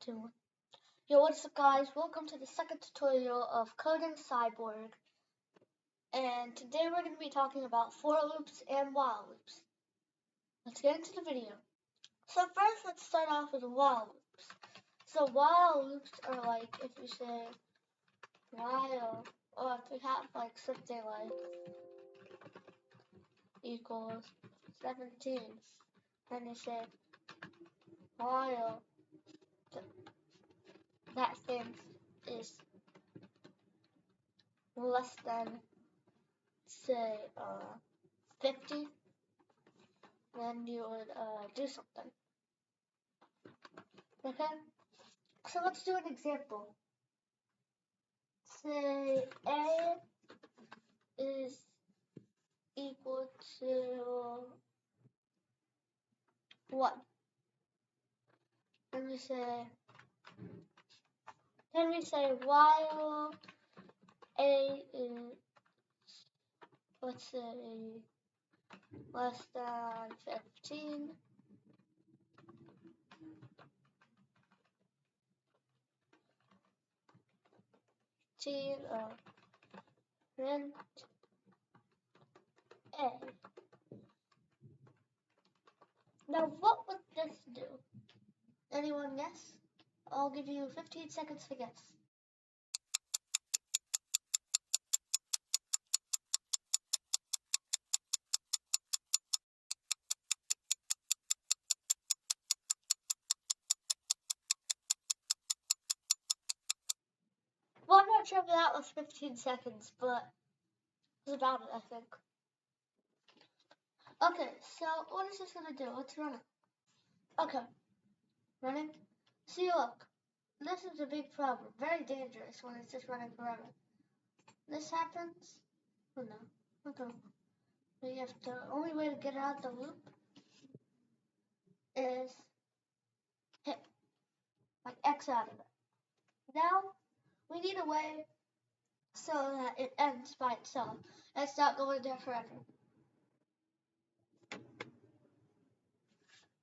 2. Yo, what's up guys? Welcome to the second tutorial of coding Cyborg. And today we're going to be talking about for loops and while loops. Let's get into the video. So first let's start off with while loops. So while loops are like if you say while, or if we have like something like equals 17, then you say while that thing is less than, say, 50, then you would do something. Okay? So let's do an example. Say A is equal to 1. Then we say while A is, let's say, less than 15, print A. Now what would this do? Anyone guess? I'll give you 15 seconds to guess. Well, I'm not sure if that was 15 seconds, but it was about it, I think. Okay, so what is this gonna do? Let's run it. Okay, running. See, look, this is a big problem. Very dangerous when it's just running forever. This happens. Oh no. Okay. So you have to. The only way to get out of the loop is hit, like X out of it. Now we need a way so that it ends by itself. It's not going there forever.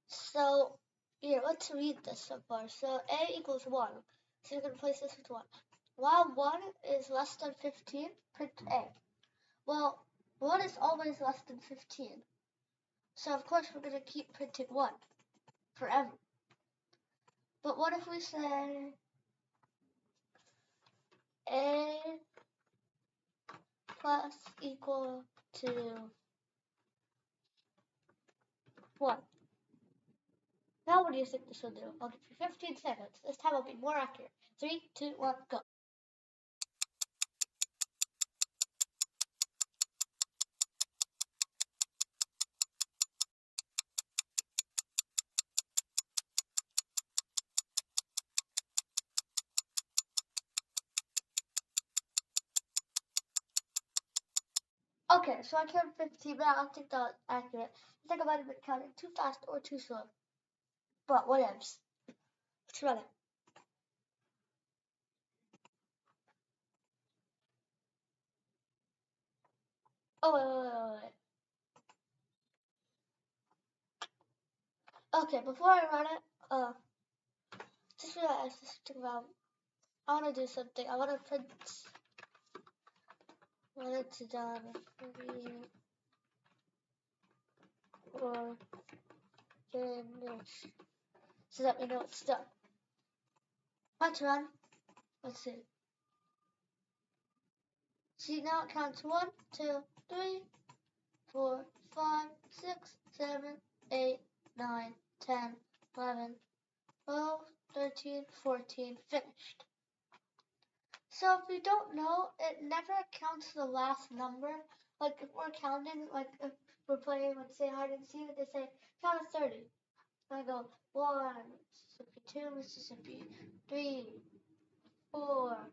So here, let's read this so far. So A equals 1. So you're going to place this with 1. While 1 is less than 15, print A. Well, 1 is always less than 15. So of course we're going to keep printing 1 forever. But what if we say A plus equal to 1? Now what do you think this will do? I'll give you 15 seconds. This time I'll be more accurate. 3, 2, 1, go. Okay, so I counted 15, but I don't think that's accurate. I think I might have been counting too fast or too slow. But whatevs. Let's run it. Oh, wait. Okay, before I run it, just realized something about, I want to do something. I want to print, when it's done, 3 or finish, so that we know it's done. Let's run. Let's see. See, now it counts 1, 2, 3, 4, 5, 6, 7, 8, 9, 10, 11, 12, 13, 14, finished. So if we don't know, it never counts the last number. Like if we're counting, like if we're playing, let's say hide and seek, they say count to 30. I go 1, Mississippi 2, Mississippi 3, 4,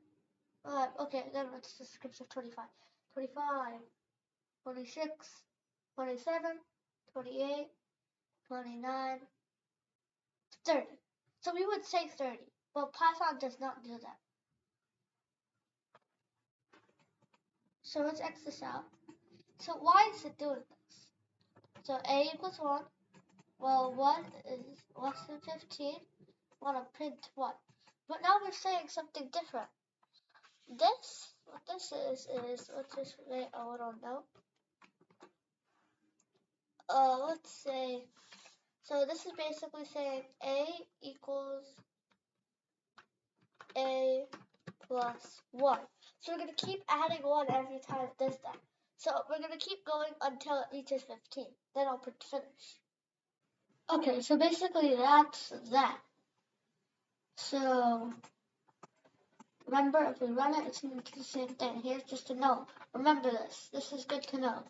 5. Okay, then it's the scripts of 25, 25, 26, 27, 28, 29, 30. So we would say 30, but Python does not do that. So let's X this out. So why is it doing this? So A equals 1. Well, 1 is less than 15. want to print 1. But now we're saying something different. What this is, let's just write a little note. Let's say, so this is basically saying A equals A plus 1. So we're going to keep adding 1 every time it does that. So we're going to keep going until it reaches 15. Then I'll print finish. Okay, so basically that's that. So remember, if we run it, it's going to do the same thing. Here's just a note. Remember this. This is good to know.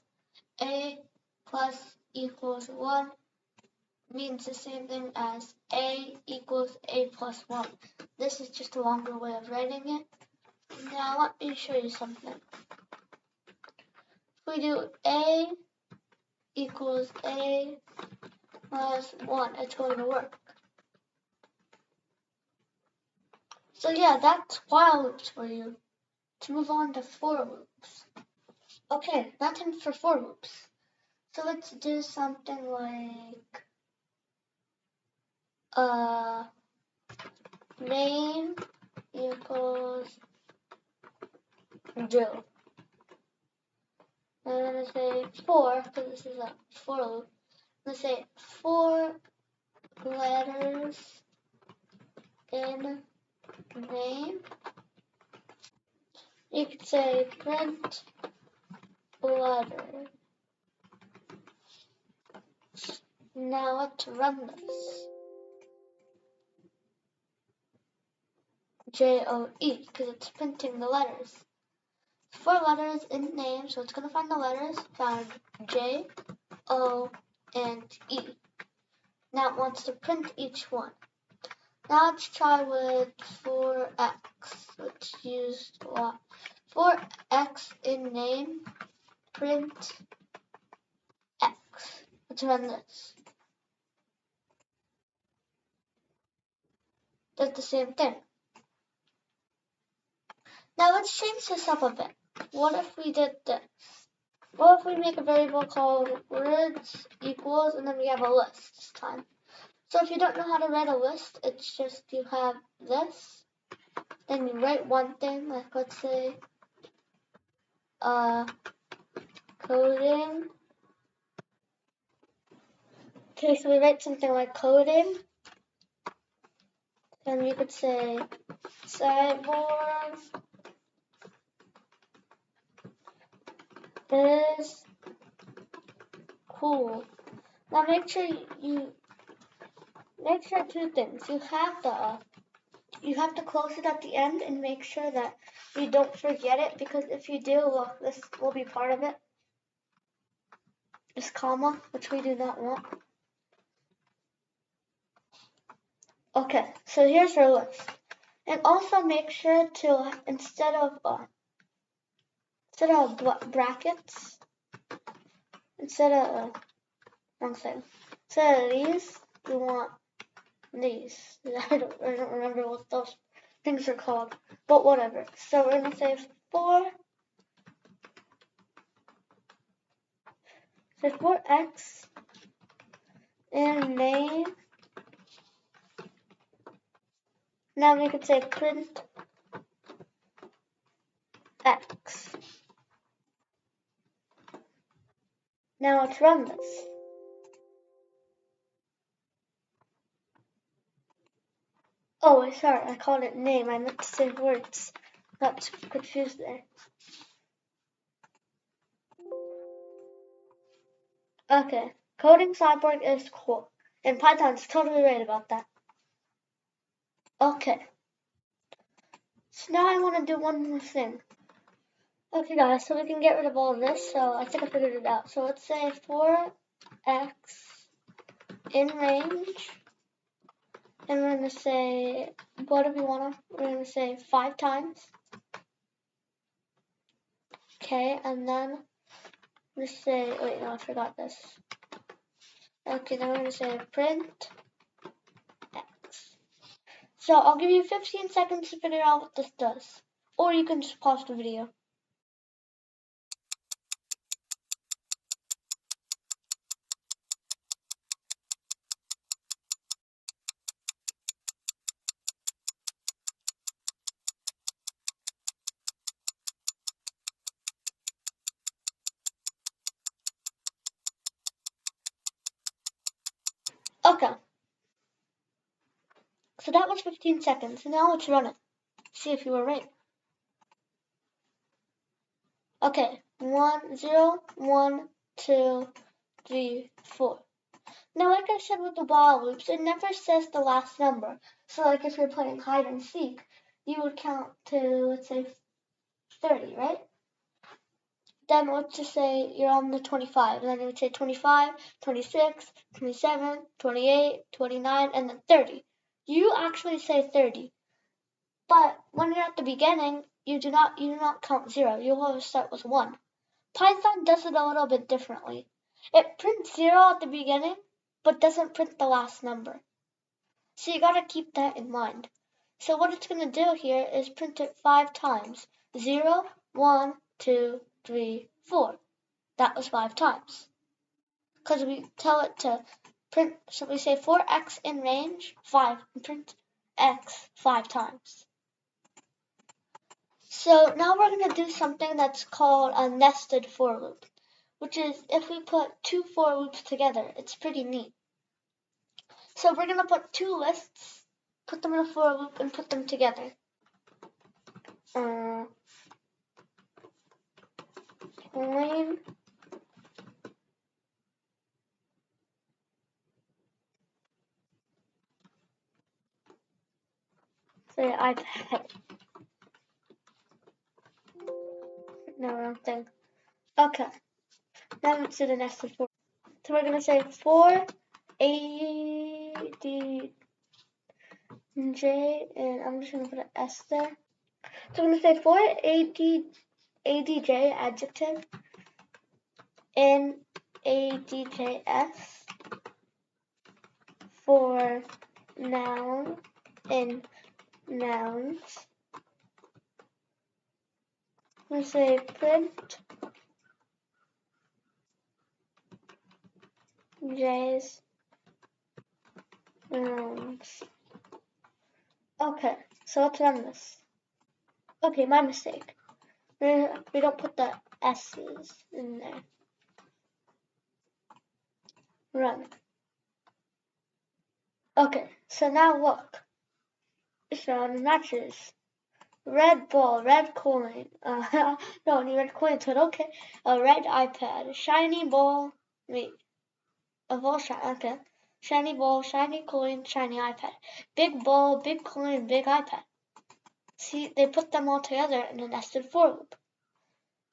A plus equals 1 means the same thing as A equals A plus 1. This is just a longer way of writing it. Now let me show you something. If we do A equals A plus 1, it's going to work. So yeah, that's while loops for you. To move on to for loops. Okay, that's it for for loops. So let's do something like name equals Jill. And I'm going to say 4, because this is a for loop. I'm going to say 4 letters in name. You could say print letter. Now let's run this. J-O-E, because it's printing the letters. 4 letters in name, so it's going to find the letters found J, O, and E. Now it wants to print each one. Now let's try with 4x, which used a lot. 4x in name, print x. Let's run this. Does the same thing. Now let's change this up a bit. What if we did this? What if we make a variable called words equals, and then we have a list this time? So if you don't know how to write a list, it's just you have this, then you write one thing, like let's say, coding. Okay, so we write something like coding, then you could say cyborg is cool. Now make sure two things. You have to close it at the end and make sure that you don't forget it, because if you do, well, this will be part of it. This comma, which we do not want. Okay, so here's our list. And also make sure to, instead of brackets, instead of these, you want these. I don't remember what those things are called, but whatever. So we're gonna say 4x in name. Now we could say print x. Now let's run this. Oh, sorry, I called it name. I meant to say words. Got confused there. Okay, coding cyborg is cool. And Python's totally right about that. Okay. So now I want to do one more thing. Okay guys, so we can get rid of all of this, so I think I figured it out. So let's say 4x in range, and we're going to say, what do we want to, we're going to say 5 times. Okay, and then let's say, wait, no, I forgot this. Okay, then we're going to say print x. So I'll give you 15 seconds to figure out what this does. Or you can just pause the video. So that was 15 seconds. Now let's run it. See if you were right. Okay, 1, 0, 1, 2, 3, 4. Now, like I said with the while loops, it never says the last number. So, like if you're playing hide and seek, you would count to, let's say, 30, right? Then let's just say you're on the 25, and then you would say 25, 26, 27, 28, 29, and then 30. You actually say 30. But when you're at the beginning, you do not count 0. You always start with 1. Python does it a little bit differently. It prints 0 at the beginning, but doesn't print the last number. So you gotta keep that in mind. So what it's gonna do here is print it 5 times. 0, 1, 2, 3, 4. That was 5 times. Because we tell it to print, so we say for x in range, 5, and print x 5 times. So now we're going to do something that's called a nested for loop, which is if we put 2 for loops together. It's pretty neat. So we're going to put 2 lists, put them in a for loop, and put them together. Coin say iPad. No, wrong thing. Okay. Now let's do the nested for. So we're going to say for ADJ, and I'm just going to put an S there. So I'm going to say for ADJ adjective in ADJS for noun in nouns. I'm going to say print J's nouns. Okay, so let's run this. Okay, my mistake. We don't put the S's in there. Run. Okay, so now look. This round matches. Red ball, red coin. No, any red coins, but okay. A red iPad, shiny ball. Wait, a ball shiny. Okay, shiny ball, shiny coin, shiny iPad. Big ball, big coin, big iPad. See, they put them all together in a nested for loop.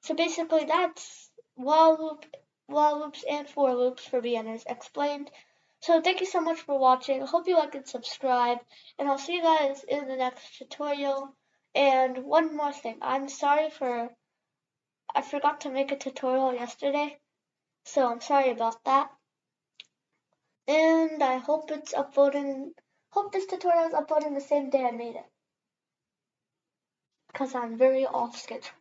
So basically, that's while loops, and for loops for beginners explained. So thank you so much for watching. I hope you like and subscribe, and I'll see you guys in the next tutorial. And one more thing, I forgot to make a tutorial yesterday, so I'm sorry about that. And I hope this tutorial is uploading the same day I made it, because I'm very off schedule.